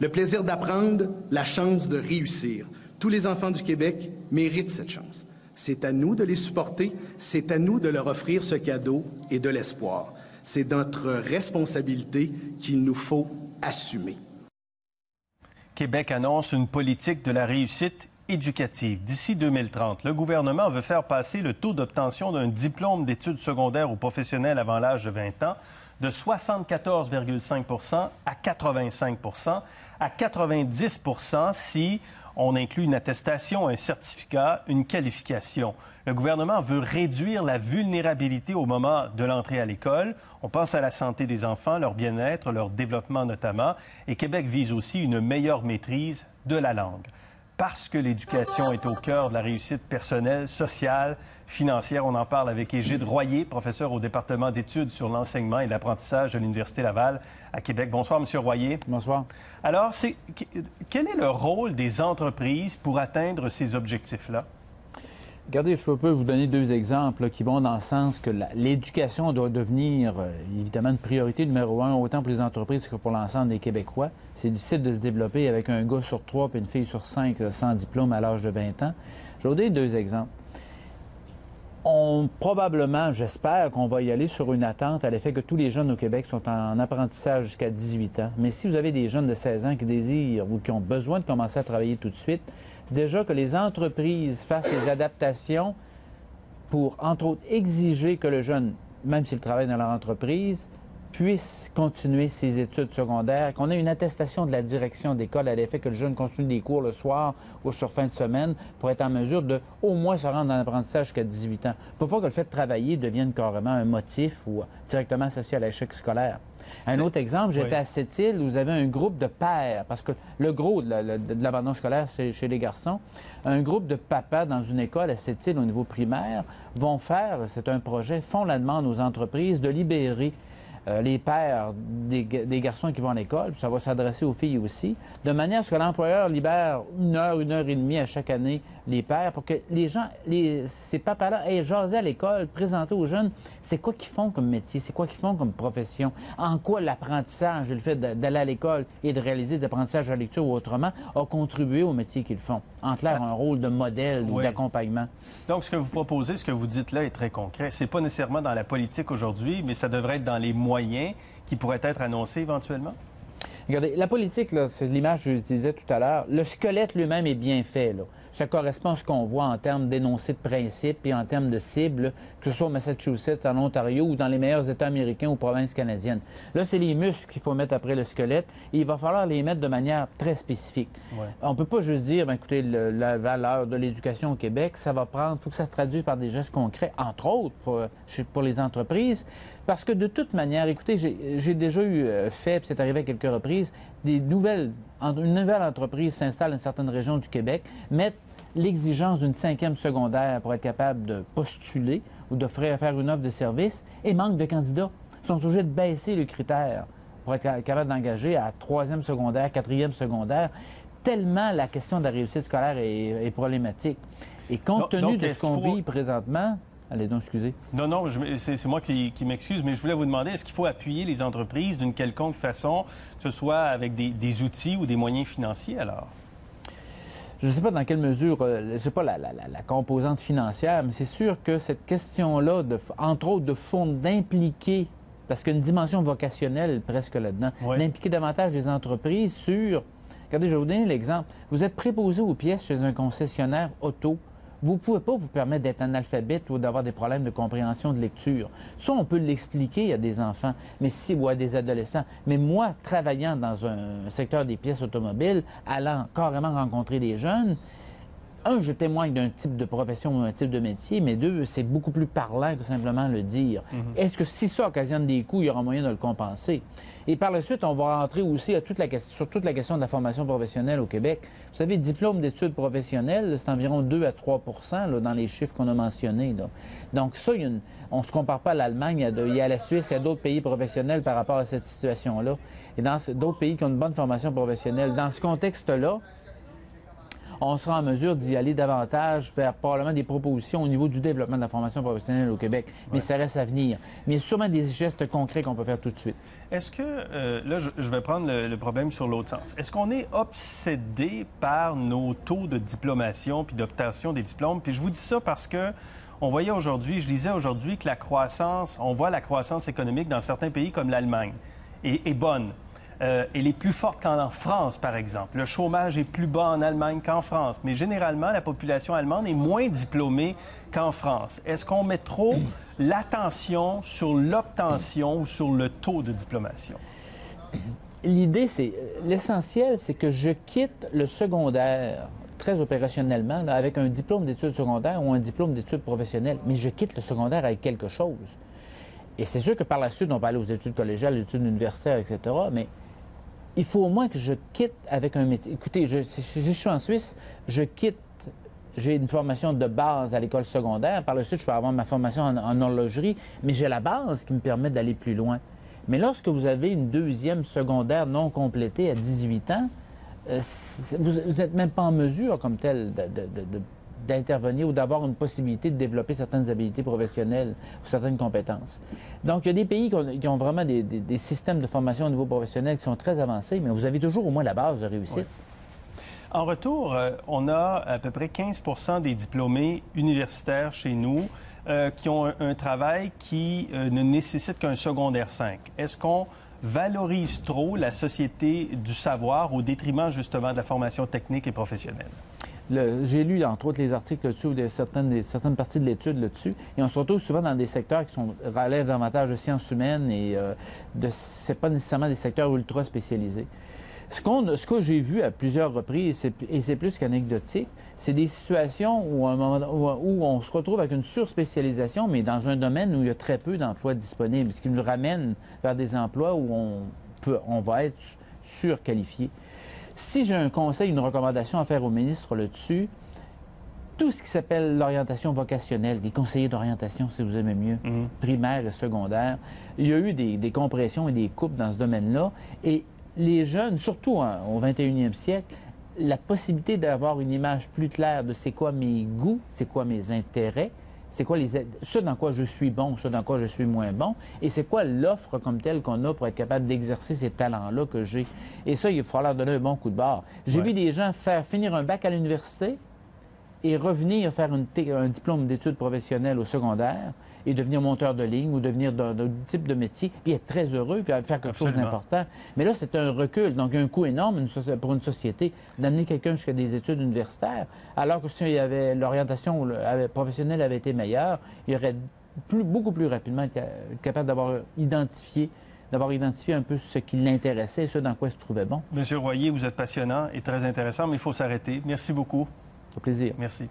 Le plaisir d'apprendre, la chance de réussir. Tous les enfants du Québec méritent cette chance. C'est à nous de les supporter, c'est à nous de leur offrir ce cadeau et de l'espoir. C'est notre responsabilité qu'il nous faut assumer. Québec annonce une politique de la réussite éducative. D'ici 2030, le gouvernement veut faire passer le taux d'obtention d'un diplôme d'études secondaires aux professionnels avant l'âge de 20 ans de 74,5 à 85 à 90 si on inclut une attestation, un certificat, une qualification. Le gouvernement veut réduire la vulnérabilité au moment de l'entrée à l'école. On pense à la santé des enfants, leur bien-être, leur développement notamment. Et Québec vise aussi une meilleure maîtrise de la langue. Parce que l'éducation est au cœur de la réussite personnelle, sociale, financière. On en parle avec Égide Royer, professeur au département d'études sur l'enseignement et l'apprentissage de l'Université Laval à Québec. Bonsoir, M. Royer. Bonsoir. Alors, quel est le rôle des entreprises pour atteindre ces objectifs-là? Regardez, je peux vous donner deux exemples qui vont dans le sens que l'éducation doit devenir évidemment une priorité numéro un, autant pour les entreprises que pour l'ensemble des Québécois. C'est difficile de se développer avec un gars sur 3 et une fille sur 5 sans diplôme à l'âge de 20 ans. Je vais vous donner deux exemples. Probablement, j'espère qu'on va y aller sur une attente à l'effet que tous les jeunes au Québec sont en apprentissage jusqu'à 18 ans. Mais si vous avez des jeunes de 16 ans qui désirent ou qui ont besoin de commencer à travailler tout de suite, déjà que les entreprises fassent des adaptations pour, entre autres, exiger que le jeune, même s'il travaille dans leur entreprise, puisse continuer ses études secondaires, qu'on ait une attestation de la direction d'école à l'effet que le jeune continue des cours le soir ou sur fin de semaine pour être en mesure de au moins se rendre dans l'apprentissage jusqu'à 18 ans. Pour pas que le fait de travailler devienne carrément un motif ou directement associé à l'échec scolaire. Un autre exemple, j'étais à Sept-Îles où vous avez un groupe de pères, parce que le gros de l'abandon scolaire, c'est chez les garçons. Un groupe de papas dans une école à Sept-Îles au niveau primaire vont faire, c'est un projet, font la demande aux entreprises de libérer les pères des garçons qui vont à l'école, puis ça va s'adresser aux filles aussi, de manière à ce que l'employeur libère 1 heure et demie à chaque année les pères pour que les gens, ces papas-là aient jasé à l'école, présenté aux jeunes, c'est quoi qu'ils font comme métier, c'est quoi qu'ils font comme profession, en quoi l'apprentissage et le fait d'aller à l'école et de réaliser des apprentissages à la lecture ou autrement a contribué au métier qu'ils font. En clair, un rôle de modèle ou d'accompagnement. Donc, ce que vous proposez, ce que vous dites là est très concret. C'est pas nécessairement dans la politique aujourd'hui, mais ça devrait être dans les moyens qui pourraient être annoncés éventuellement? Regardez, la politique, c'est l'image que je disais tout à l'heure. Le squelette lui-même est bien fait, là. Ça correspond à ce qu'on voit en termes d'énoncés de principes et en termes de cibles, que ce soit au Massachusetts, en Ontario ou dans les meilleurs États américains ou provinces canadiennes. Là, c'est les muscles qu'il faut mettre après le squelette et il va falloir les mettre de manière très spécifique. Ouais. On ne peut pas juste dire, écoutez, la valeur de l'éducation au Québec, ça va prendre, il faut que ça se traduise par des gestes concrets, entre autres pour les entreprises. Parce que de toute manière, écoutez, j'ai déjà fait, puis c'est arrivé à quelques reprises, une nouvelle entreprise s'installe dans une certaine région du Québec, mettre l'exigence d'une 5e secondaire pour être capable de postuler ou d'offrir faire une offre de service et manque de candidats. Ils sont obligés de baisser le critère pour être capable d'engager à 3e secondaire, 4e secondaire, tellement la question de la réussite scolaire est problématique. Et compte tenu de ce qu'on vit présentement... Allez donc, excusez. Non, c'est moi qui m'excuse, mais je voulais vous demander, est-ce qu'il faut appuyer les entreprises d'une quelconque façon, que ce soit avec des outils ou des moyens financiers, alors? Je ne sais pas dans quelle mesure, je ne sais pas la composante financière, mais c'est sûr que cette question-là, entre autres, d'impliquer, parce qu'il y a une dimension vocationnelle presque là-dedans, d'impliquer davantage les entreprises sur... Regardez, je vais vous donner l'exemple. Vous êtes préposé aux pièces chez un concessionnaire auto. Vous ne pouvez pas vous permettre d'être analphabète ou d'avoir des problèmes de compréhension de lecture. Ça, on peut l'expliquer à des enfants ou à des adolescents. Mais moi, travaillant dans un secteur des pièces automobiles, allant carrément rencontrer des jeunes, je témoigne d'un type de profession ou un type de métier, mais deux, c'est beaucoup plus parlant que simplement le dire. Est-ce que si ça occasionne des coûts, il y aura moyen de le compenser? Et par la suite, on va rentrer aussi sur toute la question de la formation professionnelle au Québec. Vous savez, diplôme d'études professionnelles, c'est environ 2 à 3 % dans les chiffres qu'on a mentionnés. Là. Donc ça, on ne se compare pas à l'Allemagne, il y a la Suisse, il y a d'autres pays professionnels par rapport à cette situation-là. Et dans d'autres pays qui ont une bonne formation professionnelle. Dans ce contexte-là, on sera en mesure d'y aller davantage vers probablement des propositions au niveau du développement de la formation professionnelle au Québec. Mais ça reste à venir. Mais il y a sûrement des gestes concrets qu'on peut faire tout de suite. Est-ce que, là, je vais prendre le problème sur l'autre sens. Est-ce qu'on est obsédé par nos taux de diplomation puis d'obtention des diplômes? Puis je vous dis ça parce que je lisais aujourd'hui que on voit la croissance économique dans certains pays comme l'Allemagne est bonne. Elle est plus forte qu'en France, par exemple. Le chômage est plus bas en Allemagne qu'en France. Mais généralement, la population allemande est moins diplômée qu'en France. Est-ce qu'on met trop l'attention sur l'obtention ou sur le taux de diplomation? L'idée, l'essentiel, c'est que je quitte le secondaire très opérationnellement là, avec un diplôme d'études secondaires ou un diplôme d'études professionnelles. Mais je quitte le secondaire avec quelque chose. Et c'est sûr que par la suite, on va aller aux études collégiales, aux études universitaires, etc. Mais il faut au moins que je quitte avec un métier. Écoutez, si je suis en Suisse, j'ai une formation de base à l'école secondaire. Par la suite, je peux avoir ma formation en horlogerie, mais j'ai la base qui me permet d'aller plus loin. Mais lorsque vous avez une deuxième secondaire non complétée à 18 ans, vous n'êtes même pas en mesure, comme tel, d'intervenir ou d'avoir une possibilité de développer certaines habiletés professionnelles ou certaines compétences. Donc, il y a des pays qui ont vraiment des systèmes de formation au niveau professionnel qui sont très avancés, mais vous avez toujours au moins la base de réussite. Oui. En retour, on a à peu près 15 des diplômés universitaires chez nous qui ont un travail qui ne nécessite qu'un secondaire 5. Est-ce qu'on valorise trop la société du savoir au détriment justement de la formation technique et professionnelle? J'ai lu, entre autres, les articles là-dessus ou certaines parties de l'étude là-dessus. Et on se retrouve souvent dans des secteurs qui relèvent davantage de sciences humaines et c'est pas nécessairement des secteurs ultra spécialisés. Ce que j'ai vu à plusieurs reprises, et c'est plus qu'anecdotique, c'est des situations où on se retrouve avec une surspécialisation, mais dans un domaine où il y a très peu d'emplois disponibles, ce qui nous ramène vers des emplois où on va être surqualifié. Si j'ai un conseil, une recommandation à faire au ministre là-dessus, tout ce qui s'appelle l'orientation vocationnelle, des conseillers d'orientation, si vous aimez mieux, primaire et secondaire, il y a eu des compressions et des coupes dans ce domaine-là. Et les jeunes, surtout au 21e siècle, la possibilité d'avoir une image plus claire de c'est quoi mes goûts, c'est quoi mes intérêts, c'est quoi ce dans quoi je suis bon, ce dans quoi je suis moins bon, et c'est quoi l'offre comme telle qu'on a pour être capable d'exercer ces talents-là que j'ai. Et ça, il va falloir donner un bon coup de barre. J'ai vu des gens finir un bac à l'université et revenir faire un diplôme d'études professionnelles au secondaire et devenir monteur de ligne ou devenir d'un type de métier, puis être très heureux, puis faire quelque chose d'important. Mais là, c'est un recul, donc un coût énorme pour une société d'amener quelqu'un jusqu'à des études universitaires, alors que si l'orientation professionnelle avait été meilleure, il aurait beaucoup plus rapidement été capable d'avoir identifié un peu ce qui l'intéressait et ce dans quoi il se trouvait bon. Monsieur Royer, vous êtes passionnant et très intéressant, mais il faut s'arrêter. Merci beaucoup. Au plaisir. Merci.